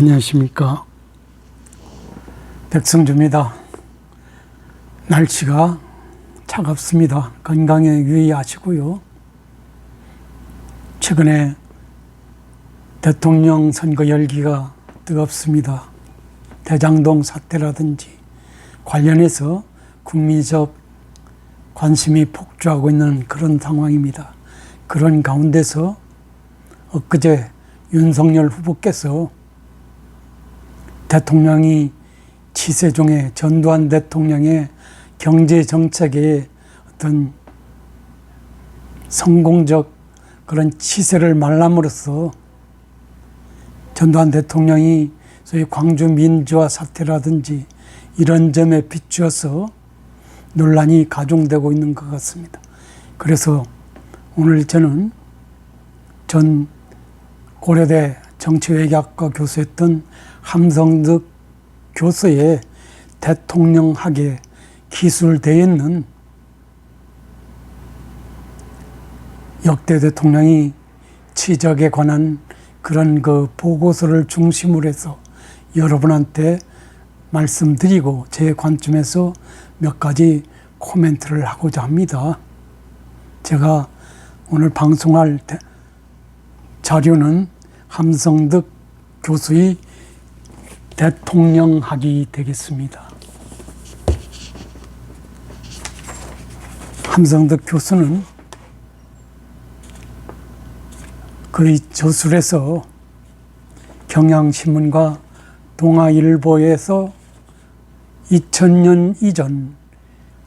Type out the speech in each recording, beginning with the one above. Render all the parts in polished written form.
안녕하십니까. 백성주입니다. 날씨가 차갑습니다. 건강에 유의하시고요. 최근에 대통령 선거 열기가 뜨겁습니다. 대장동 사태라든지 관련해서 국민적 관심이 폭주하고 있는 그런 상황입니다. 그런 가운데서 엊그제 윤석열 후보께서 대통령이 치세종의 전두환 대통령의 경제정책의 어떤 성공적 그런 치세를 말함으로써 전두환 대통령이 소위 광주 민주화 사태라든지 이런 점에 비추어서 논란이 가중되고 있는 것 같습니다. 그래서 오늘 저는 전 고려대 정치외교학과 교수였던 함성득 교수의 대통령학에 기술되어 있는 역대 대통령이 치적에 관한 그런 그 보고서를 중심으로 해서 여러분한테 말씀드리고 제 관점에서 몇 가지 코멘트를 하고자 합니다. 제가 오늘 방송할 자료는 함성득 교수의 대통령학이 되겠습니다. 함성득 교수는 그의 저술에서 경향신문과 동아일보에서 2000년 이전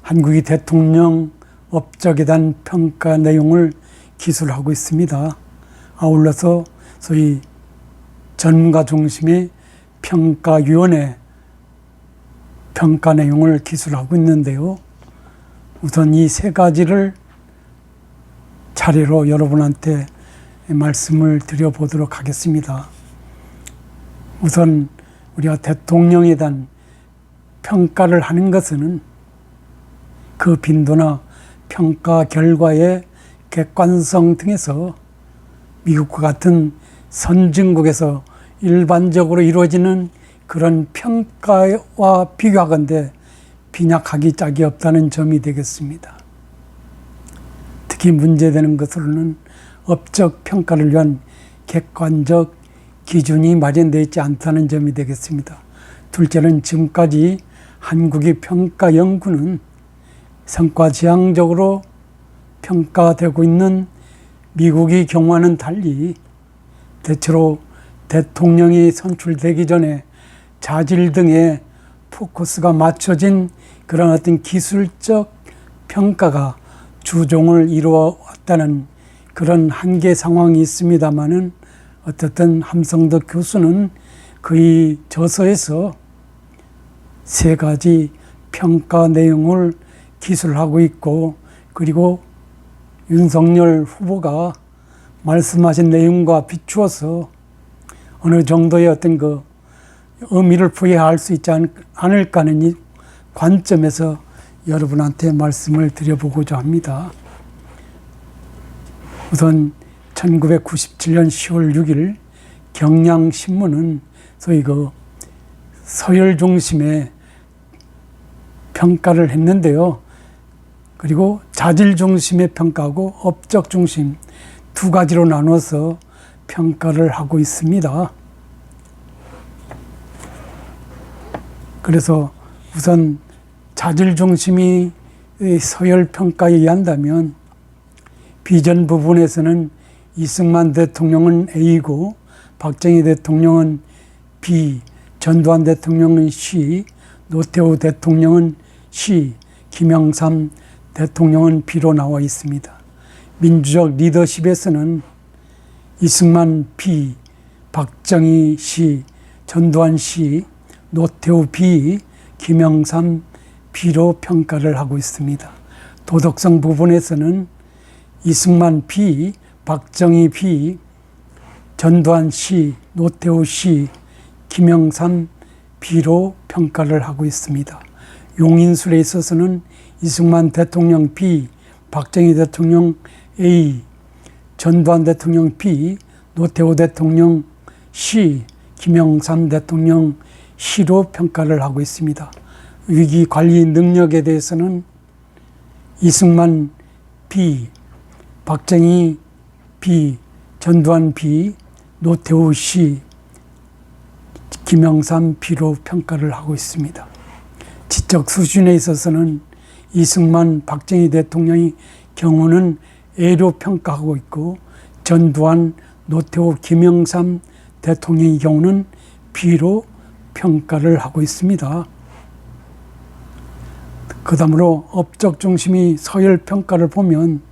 한국의 대통령 업적에 대한 평가 내용을 기술하고 있습니다. 아울러서 소위 전문가 중심의 평가위원회 평가 내용을 기술하고 있는데요. 우선 이 세 가지를 차례로 여러분한테 말씀을 드려보도록 하겠습니다. 우선 우리가 대통령에 대한 평가를 하는 것은 그 빈도나 평가 결과의 객관성 등에서 미국과 같은 선진국에서 일반적으로 이루어지는 그런 평가와 비교하건대 빈약하기 짝이 없다는 점이 되겠습니다. 특히 문제되는 것으로는 업적 평가를 위한 객관적 기준이 마련되어 있지 않다는 점이 되겠습니다. 둘째는 지금까지 한국의 평가 연구는 성과지향적으로 평가되고 있는 미국의 경우와는 달리 대체로 대통령이 선출되기 전에 자질 등에 포커스가 맞춰진 그런 어떤 기술적 평가가 주종을 이루어왔다는 그런 한계 상황이 있습니다마는 어쨌든 함성득 교수는 그의 저서에서 세 가지 평가 내용을 기술하고 있고, 그리고 윤석열 후보가 말씀하신 내용과 비추어서 어느 정도의 어떤 그 의미를 부여할 수 있지 않을까 하는 이 관점에서 여러분한테 말씀을 드려보고자 합니다. 우선 1997년 10월 6일 경향신문은 소위 그 서열 중심의 평가를 했는데요. 그리고 자질 중심의 평가하고 업적 중심 두 가지로 나눠서 평가를 하고 있습니다. 그래서 우선 자질 중심의 서열 평가에 의한다면 비전 부분에서는 이승만 대통령은 A고 박정희 대통령은 B, 전두환 대통령은 C, 노태우 대통령은 C, 김영삼 대통령은 B로 나와 있습니다. 민주적 리더십에서는 이승만 B, 박정희 C, 전두환 C, 노태우 B, 김영삼 B로 평가를 하고 있습니다. 도덕성 부분에서는 이승만 B, 박정희 B, 전두환 C, 노태우 C, 김영삼 B로 평가를 하고 있습니다. 용인술에 있어서는 이승만 대통령 B, 박정희 대통령 A, 전두환 대통령 B, 노태우 대통령 C, 김영삼 대통령 시로 평가를 하고 있습니다. 위기 관리 능력에 대해서는 이승만 B, 박정희 B, 전두환 B, 노태우 C, 김영삼 B로 평가를 하고 있습니다. 지적 수준에 있어서는 이승만, 박정희 대통령의 경우는 A로 평가하고 있고, 전두환, 노태우, 김영삼 대통령의 경우는 B로 평가를 하고 있습니다. 그 다음으로 업적 중심의 서열 평가를 보면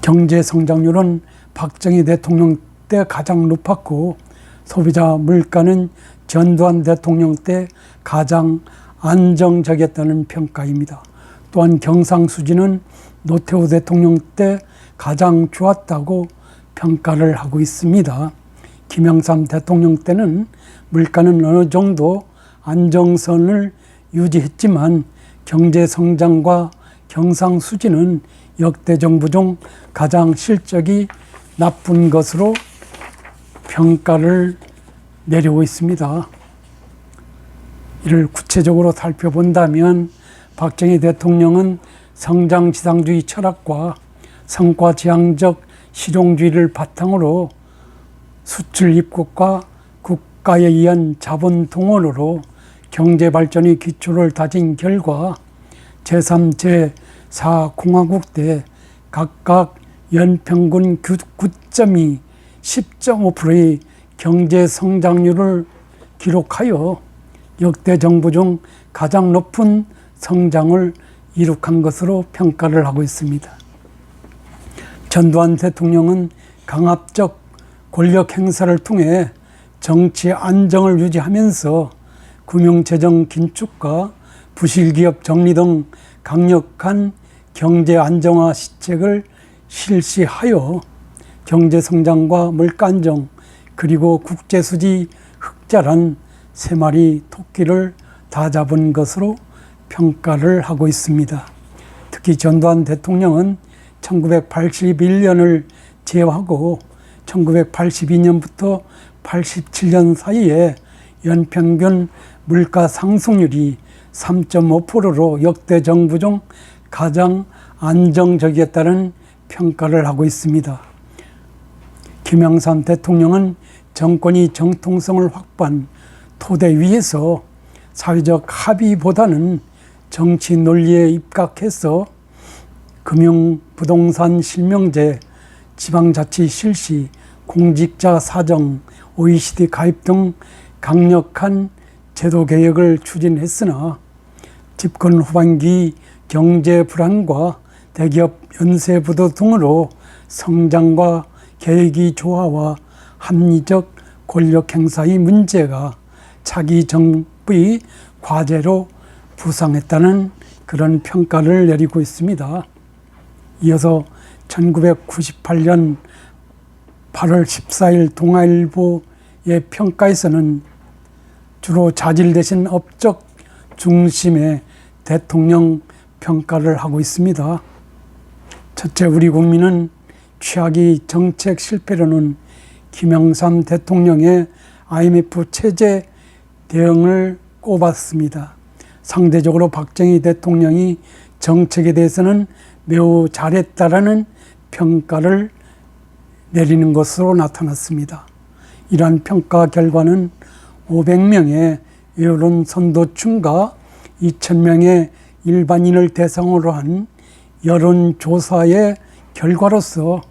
경제 성장률은 박정희 대통령 때 가장 높았고, 소비자 물가는 전두환 대통령 때 가장 안정적이었다는 평가입니다. 또한 경상수지는 노태우 대통령 때 가장 좋았다고 평가를 하고 있습니다. 김영삼 대통령 때는 물가는 어느 정도 안정선을 유지했지만 경제 성장과 경상수지는 역대 정부 중 가장 실적이 나쁜 것으로 평가를 내리고 있습니다. 이를 구체적으로 살펴본다면 박정희 대통령은 성장지상주의 철학과 성과지향적 실용주의를 바탕으로 수출 입국과 국가에 의한 자본 동원으로 경제발전의 기초를 다진 결과 제3, 제4 공화국 때 각각 연평균 9.2, 10.5%의 경제 성장률을 기록하여 역대 정부 중 가장 높은 성장을 이룩한 것으로 평가를 하고 있습니다. 전두환 대통령은 강압적 권력 행사를 통해 정치 안정을 유지하면서 금융재정 긴축과 부실기업 정리 등 강력한 경제 안정화 시책을 실시하여 경제 성장과 물가 안정 그리고 국제수지 흑자란 세 마리 토끼를 다 잡은 것으로 평가를 하고 있습니다. 특히 전두환 대통령은 1981년을 제외하고 1982년부터 87년 사이에 연평균 물가 상승률이 3.5%로 역대 정부 중 가장 안정적이었다는 평가를 하고 있습니다. 김영삼 대통령은 정권이 정통성을 확보한 토대 위에서 사회적 합의보다는 정치 논리에 입각해서 금융, 부동산 실명제, 지방자치 실시, 공직자 사정, OECD 가입 등 강력한 제도개혁을 추진했으나 집권 후반기 경제 불안과 대기업 연쇄부도 등으로 성장과 계획이 조화와 합리적 권력 행사의 문제가 차기 정부의 과제로 부상했다는 그런 평가를 내리고 있습니다. 이어서 1998년 8월 14일 동아일보의 평가에서는 주로 자질 대신 업적 중심의 대통령 평가를 하고 있습니다. 첫째, 우리 국민은 최악의 정책 실패로는 김영삼 대통령의 IMF 체제 대응을 꼽았습니다. 상대적으로 박정희 대통령이 정책에 대해서는 매우 잘했다라는 평가를 내리는 것으로 나타났습니다. 이러한 평가 결과는 500명의 여론 선도층과 2000명의 일반인을 대상으로 한 여론조사의 결과로서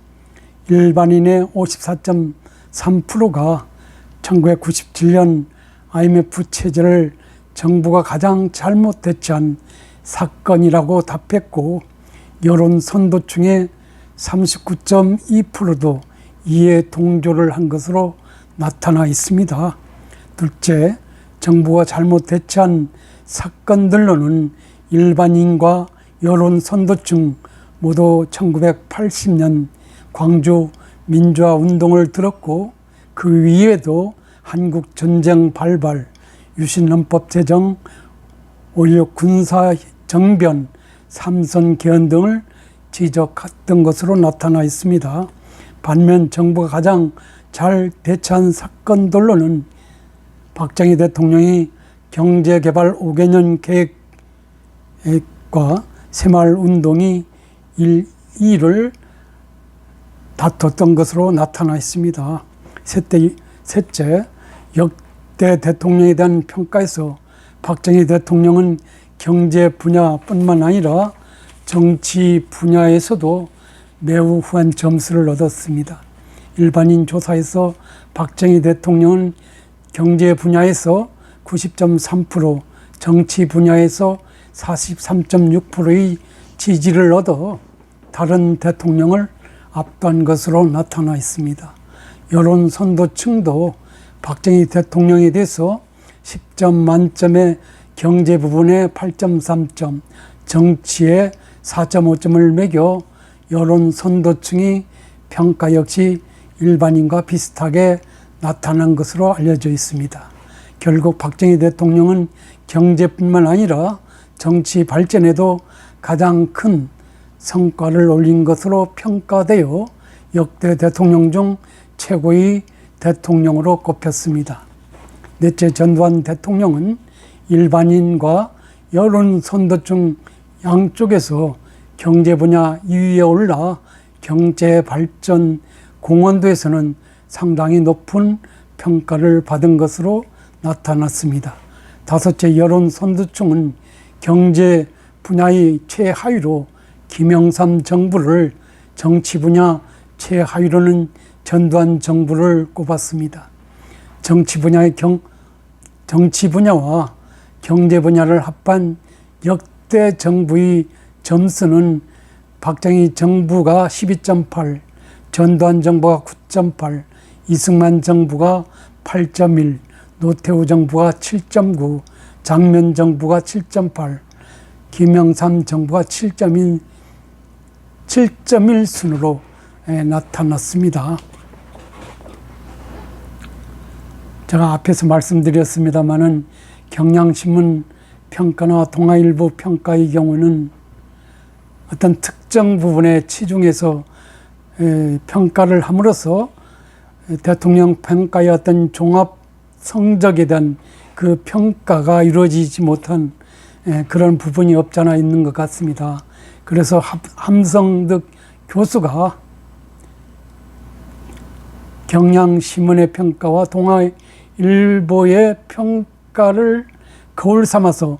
일반인의 54.3%가 1997년 IMF 체제를 정부가 가장 잘못 대처한 사건이라고 답했고, 여론 선도층의 39.2%도 이에 동조를 한 것으로 나타나 있습니다. 둘째, 정부가 잘못 대처한 사건들로는 일반인과 여론 선도층 모두 1980년 광주 민주화 운동을 들었고, 그 위에도 한국 전쟁 발발, 유신헌법 제정, 5.16 군사 정변, 삼선 개헌 등을 지적했던 것으로 나타나 있습니다. 반면 정부가 가장 잘 대처한 사건들로는 박정희 대통령이 경제개발 5개년 계획과 새마을운동이 2를 다퉜던 것으로 나타나 있습니다. 셋째, 역대 대통령에 대한 평가에서 박정희 대통령은 경제 분야뿐만 아니라 정치 분야에서도 매우 후한 점수를 얻었습니다. 일반인 조사에서 박정희 대통령은 경제 분야에서 90.3%, 정치 분야에서 43.6%의 지지를 얻어 다른 대통령을 압도한 것으로 나타나 있습니다. 여론 선도층도 박정희 대통령에 대해서 10점 만점에 경제 부분에 8.3점, 정치에 4.5점을 매겨 여론 선도층이 평가 역시 일반인과 비슷하게 나타난 것으로 알려져 있습니다. 결국 박정희 대통령은 경제뿐만 아니라 정치 발전에도 가장 큰 성과를 올린 것으로 평가되어 역대 대통령 중 최고의 대통령으로 꼽혔습니다. 넷째, 전두환 대통령은 일반인과 여론 선도층 양쪽에서 경제 분야 2위에 올라 경제 발전 공헌도에서는 상당히 높은 평가를 받은 것으로 나타났습니다. 다섯째, 여론 선도층은 경제 분야의 최하위로 김영삼 정부를, 정치 분야 최하위로는 전두환 정부를 꼽았습니다. 정치 분야와 경제 분야를 합한 역대 정부의 점수는 박정희 정부가 12.8, 전두환 정부가 9.8, 이승만 정부가 8.1, 노태우 정부가 7.9, 장면 정부가 7.8, 김영삼 정부가 7.1 순으로 나타났습니다. 제가 앞에서 말씀드렸습니다마는 경향신문 평가나 동아일보 평가의 경우는 어떤 특정 부분에 치중해서 평가를 함으로써 대통령 평가의 어떤 종합 성적에 대한 그 평가가 이루어지지 못한 그런 부분이 없잖아 있는 것 같습니다. 그래서 함성득 교수가 경향신문의 평가와 동아일보의 평가를 거울 삼아서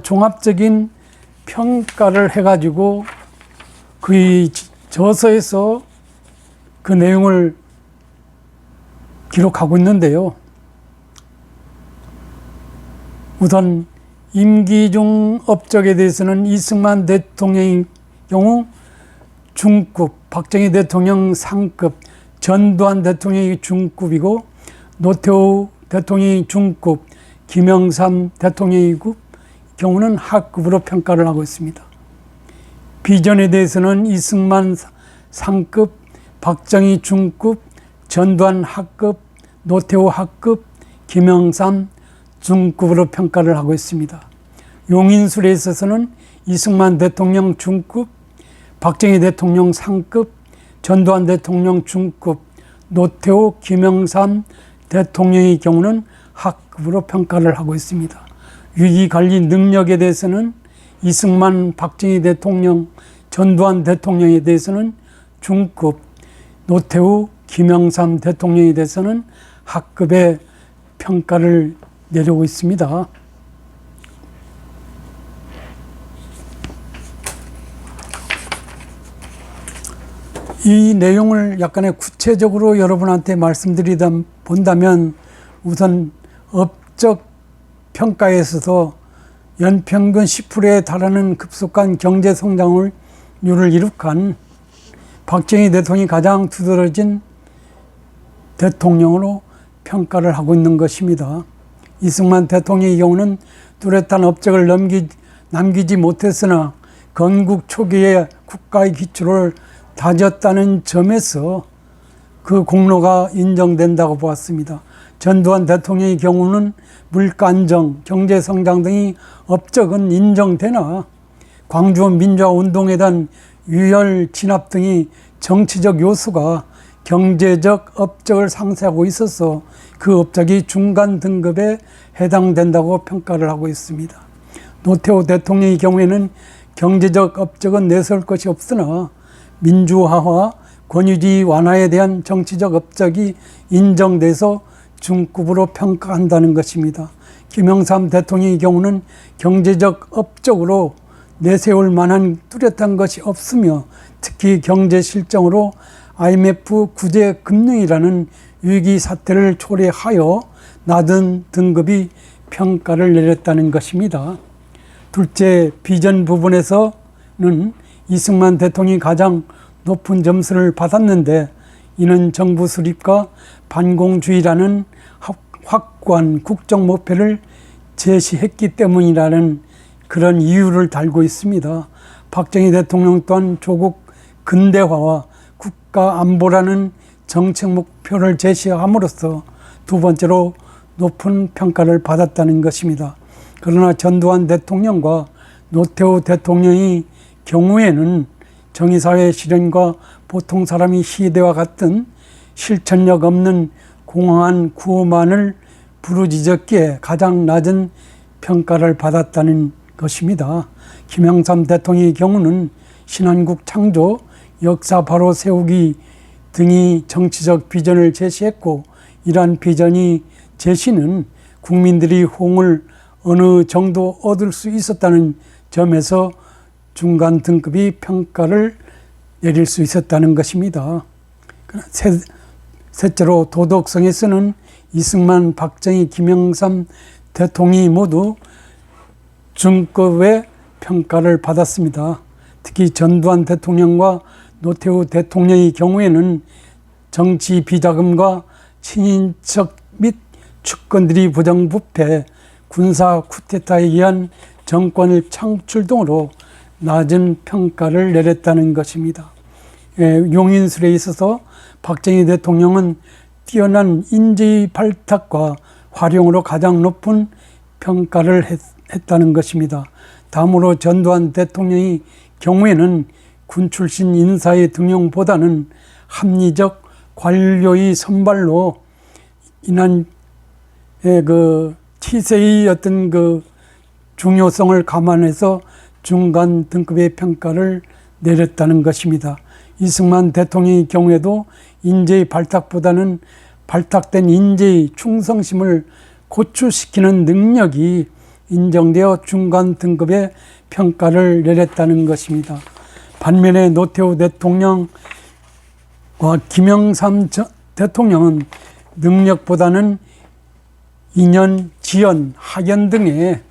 종합적인 평가를 해가지고 그의 저서에서 그 내용을 기록하고 있는데요. 우선 임기 중 업적에 대해서는 이승만 대통령의 경우 중급, 박정희 대통령 상급, 전두환 대통령이 중급이고 노태우 대통령이 중급, 김영삼 대통령의 경우는 하급으로 평가를 하고 있습니다. 비전에 대해서는 이승만 상급, 박정희 중급, 전두환 하급, 노태우 하급, 김영삼 중급으로 평가를 하고 있습니다. 용인술에 있어서는 이승만 대통령 중급, 박정희 대통령 상급, 전두환 대통령 중급, 노태우, 김영삼 대통령의 경우는 하급으로 평가를 하고 있습니다. 위기관리 능력에 대해서는 이승만, 박정희 대통령, 전두환 대통령에 대해서는 중급, 노태우, 김영삼 대통령에 대해서는 하급의 평가를 내려오고 있습니다. 이 내용을 약간의 구체적으로 여러분한테 말씀드리다 본다면 우선 업적 평가에서도 연평균 10%에 달하는 급속한 경제 성장률을 이룩한 박정희 대통령이 가장 두드러진 대통령으로 평가를 하고 있는 것입니다. 이승만 대통령의 경우는 뚜렷한 업적을 남기지 못했으나 건국 초기에 국가의 기초를 다졌다는 점에서 그 공로가 인정된다고 보았습니다. 전두환 대통령의 경우는 물가 안정, 경제 성장 등의 업적은 인정되나 광주 민주화 운동에 대한 유혈 진압 등의 정치적 요소가 경제적 업적을 상쇄하고 있어서 그 업적이 중간 등급에 해당된다고 평가를 하고 있습니다. 노태우 대통령의 경우에는 경제적 업적은 내세울 것이 없으나 민주화와 권위주의 완화에 대한 정치적 업적이 인정돼서 중급으로 평가한다는 것입니다. 김영삼 대통령의 경우는 경제적 업적으로 내세울 만한 뚜렷한 것이 없으며 특히 경제 실정으로 IMF 구제 금융이라는 위기 사태를 초래하여 낮은 등급이 평가를 내렸다는 것입니다. 둘째, 비전 부분에서는 이승만 대통령이 가장 높은 점수를 받았는데 이는 정부 수립과 반공주의라는 확고한 국정 목표를 제시했기 때문이라는 그런 이유를 달고 있습니다. 박정희 대통령 또한 조국 근대화와 국가 안보라는 정책 목표를 제시함으로써 두 번째로 높은 평가를 받았다는 것입니다. 그러나 전두환 대통령과 노태우 대통령의 경우에는 정의사회 실현과 보통 사람이 시대와 같은 실천력 없는 공허한 구호만을 부르짖었기에 가장 낮은 평가를 받았다는 것입니다. 김영삼 대통령의 경우는 신한국 창조, 역사 바로 세우기 등이 정치적 비전을 제시했고 이러한 비전이 제시는 국민들이 호응을 어느 정도 얻을 수 있었다는 점에서 중간 등급이 평가를 내릴 수 있었다는 것입니다. 셋째로 도덕성에서는 이승만, 박정희, 김영삼 대통령이 모두 중급의 평가를 받았습니다. 특히 전두환 대통령과 노태우 대통령의 경우에는 정치 비자금과 친인척 및 측근들이 부정부패, 군사 쿠데타에 의한 정권을 창출 등으로 낮은 평가를 내렸다는 것입니다. 용인술에 있어서 박정희 대통령은 뛰어난 인재의 발탁과 활용으로 가장 높은 평가를 했다는 것입니다. 다음으로 전두환 대통령의 경우에는 군 출신 인사의 등용보다는 합리적 관료의 선발로 인한 치세의 어떤 중요성을 감안해서 중간 등급의 평가를 내렸다는 것입니다. 이승만 대통령의 경우에도 인재의 발탁보다는 발탁된 인재의 충성심을 고취시키는 능력이 인정되어 중간 등급의 평가를 내렸다는 것입니다. 반면에 노태우 대통령과 김영삼 대통령은 능력보다는 인연, 지연, 학연 등의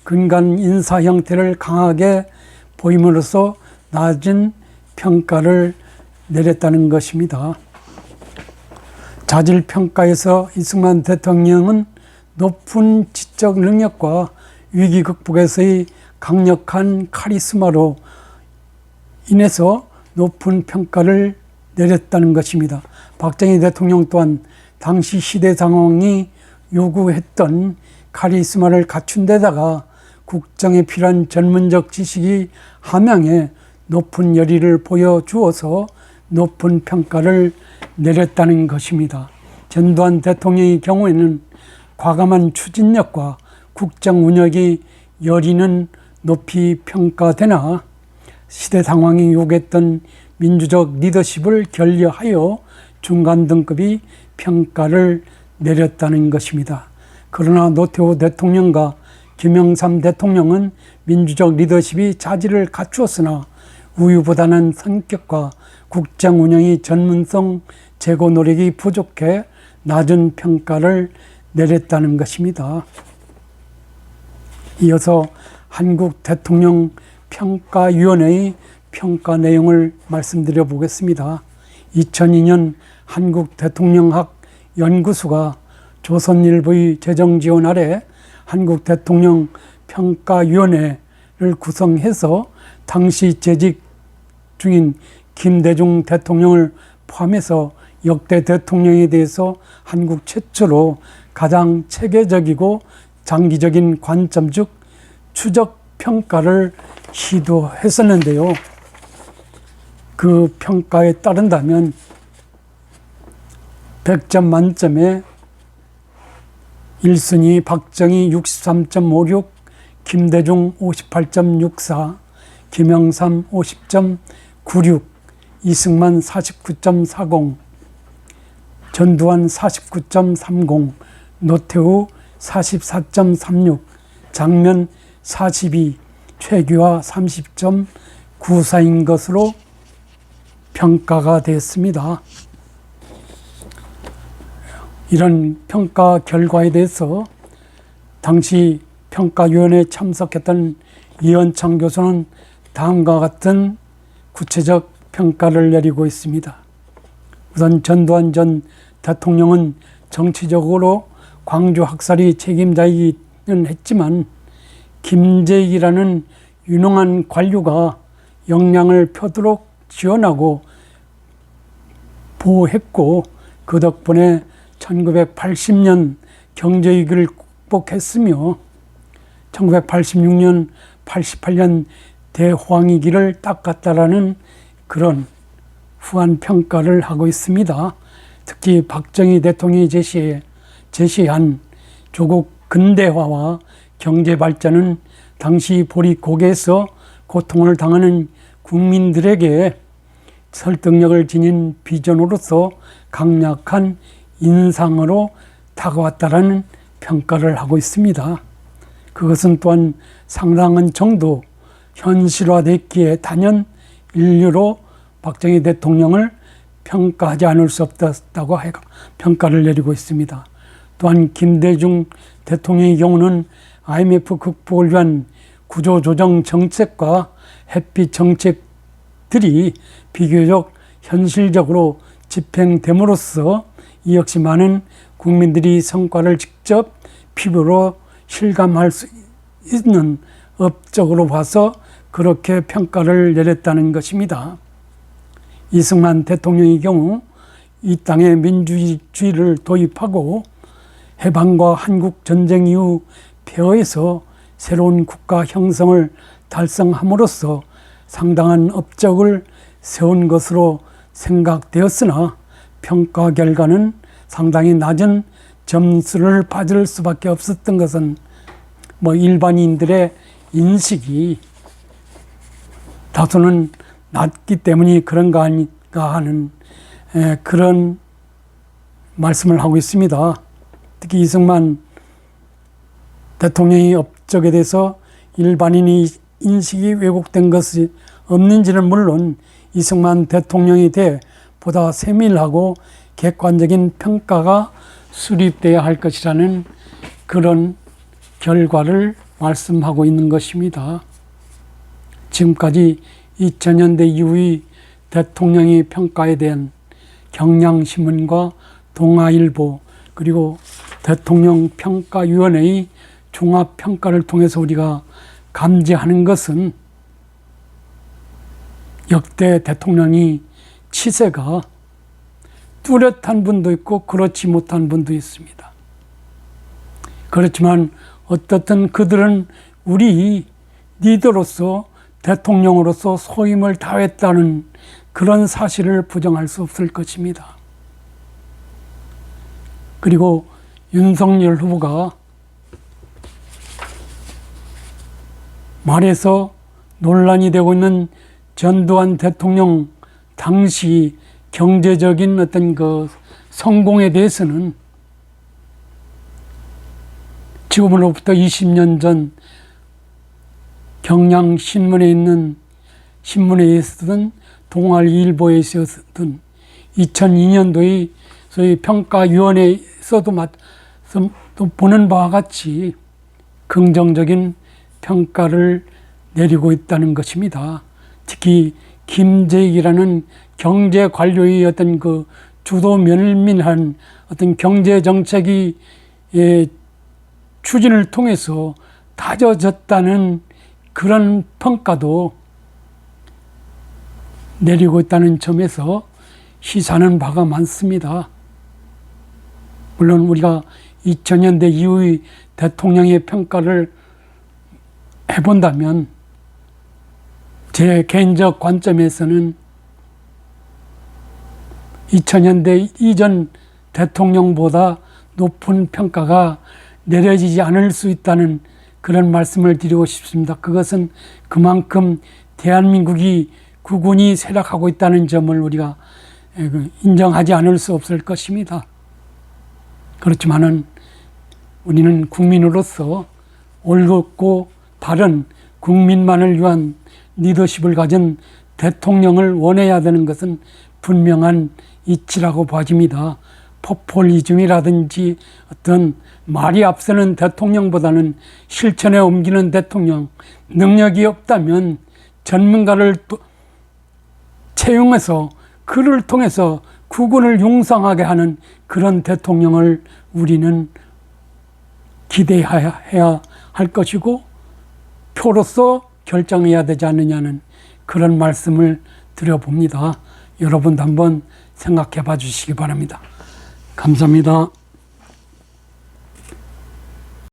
근간 인사 형태를 강하게 보임으로써 낮은 평가를 내렸다는 것입니다. 자질평가에서 이승만 대통령은 높은 지적 능력과 위기 극복에서의 강력한 카리스마로 인해서 높은 평가를 내렸다는 것입니다. 박정희 대통령 또한 당시 시대 상황이 요구했던 카리스마를 갖춘 데다가 국정에 필요한 전문적 지식이 함양에 높은 열의를 보여주어서 높은 평가를 내렸다는 것입니다. 전두환 대통령의 경우에는 과감한 추진력과 국정 운영의 열의는 높이 평가되나 시대 상황이 요구했던 민주적 리더십을 결여하여 중간 등급이 평가를 내렸다는 것입니다. 그러나 노태우 대통령과 김영삼 대통령은 민주적 리더십이 자질을 갖추었으나 우유보다는 성격과 국정 운영의 전문성 제고 노력이 부족해 낮은 평가를 내렸다는 것입니다. 이어서 한국 대통령 평가위원회의 평가 내용을 말씀드려 보겠습니다. 2002년 한국 대통령학 연구소가 조선일보의 재정 지원 아래 한국 대통령 평가위원회를 구성해서 당시 재직 중인 김대중 대통령을 포함해서 역대 대통령에 대해서 한국 최초로 가장 체계적이고 장기적인 관점 즉 추적 평가를 시도했었는데요. 그 평가에 따른다면 100점 만점에 1순위 박정희 63.56, 김대중 58.64, 김영삼 50.96, 이승만 49.40, 전두환 49.30, 노태우 44.36, 장면 42, 최규하 30.94인 것으로 평가가 됐습니다. 이런 평가 결과에 대해서 당시 평가위원회에 참석했던 이현창 교수는 다음과 같은 구체적 평가를 내리고 있습니다. 우선 전두환 전 대통령은 정치적으로 광주 학살이 책임자이기는 했지만 김재익이라는 유능한 관료가 역량을 펴도록 지원하고 보호했고, 그 덕분에 1980년 경제위기를 극복했으며 1986년, 88년 대호황위기를 닦았다라는 그런 후한 평가를 하고 있습니다. 특히 박정희 대통령이 제시한 조국 근대화와 경제 발전은 당시 보릿고개에서 고통을 당하는 국민들에게 설득력을 지닌 비전으로서 강력한 인상으로 다가왔다라는 평가를 하고 있습니다. 그것은 또한 상당한 정도 현실화됐기에 단연 인류로 박정희 대통령을 평가하지 않을 수 없다고 평가를 내리고 있습니다. 또한 김대중 대통령의 경우는 IMF 극복을 위한 구조조정 정책과 햇빛 정책들이 비교적 현실적으로 집행됨으로써 이 역시 많은 국민들이 성과를 직접 피부로 실감할 수 있는 업적으로 봐서 그렇게 평가를 내렸다는 것입니다. 이승만 대통령의 경우 이 땅에 민주주의를 도입하고 해방과 한국 전쟁 이후 폐허에서 새로운 국가 형성을 달성함으로써 상당한 업적을 세운 것으로 생각되었으나 평가 결과는 상당히 낮은 점수를 받을 수밖에 없었던 것은 일반인들의 인식이 다소는 낮기 때문이 그런가 아닌가 하는 그런 말씀을 하고 있습니다. 특히 이승만 대통령의 업적에 대해서 일반인의 인식이 왜곡된 것이 없는지는 물론 이승만 대통령에 대해 보다 세밀하고 객관적인 평가가 수립되어야 할 것이라는 그런 결과를 말씀하고 있는 것입니다. 지금까지 2000년대 이후의 대통령의 평가에 대한 경향신문과 동아일보 그리고 대통령평가위원회의 종합평가를 통해서 우리가 감지하는 것은 역대 대통령이 치세가 뚜렷한 분도 있고 그렇지 못한 분도 있습니다. 그렇지만 어떻든 그들은 우리 리더로서 대통령으로서 소임을 다했다는 그런 사실을 부정할 수 없을 것입니다. 그리고 윤석열 후보가 말에서 논란이 되고 있는 전두환 대통령 당시 경제적인 어떤 그 성공에 대해서는 지금으로부터 20년 전 경향신문에 있는 신문에 있었던 동아일보에 있었던 2002년도의 소위 평가위원회에서도 또 보는 바와 같이 긍정적인 평가를 내리고 있다는 것입니다. 특히 김재익이라는 경제 관료의 어떤 그 주도 면밀한 어떤 경제 정책이 추진을 통해서 다져졌다는 그런 평가도 내리고 있다는 점에서 시사하는 바가 많습니다. 물론 우리가 2000년대 이후의 대통령의 평가를 해본다면 제 개인적 관점에서는 2000년대 이전 대통령보다 높은 평가가 내려지지 않을 수 있다는 그런 말씀을 드리고 싶습니다. 그것은 그만큼 대한민국이 국운이 쇠락하고 있다는 점을 우리가 인정하지 않을 수 없을 것입니다. 그렇지만은 우리는 국민으로서 올곧고 바른 국민만을 위한 리더십을 가진 대통령을 원해야 되는 것은 분명한 이치라고 봐집니다. 포퓰리즘이라든지 어떤 말이 앞서는 대통령보다는 실천에 옮기는 대통령, 능력이 없다면 전문가를 채용해서 그를 통해서 국군을 융성하게 하는 그런 대통령을 우리는 기대해야 할 것이고 표로서 결정해야 되지 않느냐는 그런 말씀을 드려봅니다. 여러분도 한번 생각해 봐 주시기 바랍니다. 감사합니다.